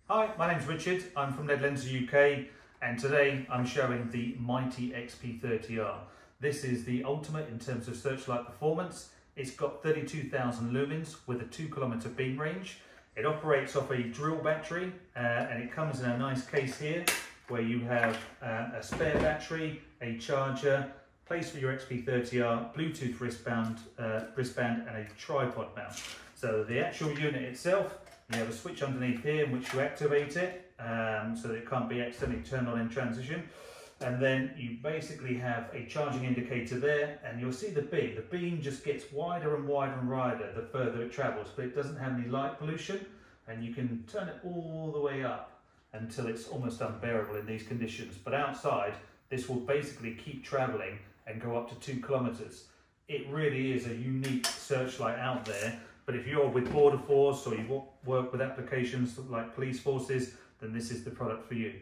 Hi, my name's Richard. I'm from Ledlenser UK, and today I'm showing the mighty XP30R. This is the ultimate in terms of searchlight performance. It's got 32,000 lumens with a 2 kilometre beam range. It operates off a drill battery and it comes in a nice case here where you have a spare battery, a charger, place for your XP30R, Bluetooth wristband and a tripod mount. So the actual unit itself, you have a switch underneath here in which you activate it so that it can't be accidentally turned on in transition. And then you basically have a charging indicator there, and you'll see the beam. The beam just gets wider and wider and wider the further it travels, but it doesn't have any light pollution, and you can turn it all the way up until it's almost unbearable in these conditions. But outside, this will basically keep traveling and go up to 2 kilometers. It really is a unique searchlight out there. But if you're with border force or you work with applications like police forces, then this is the product for you.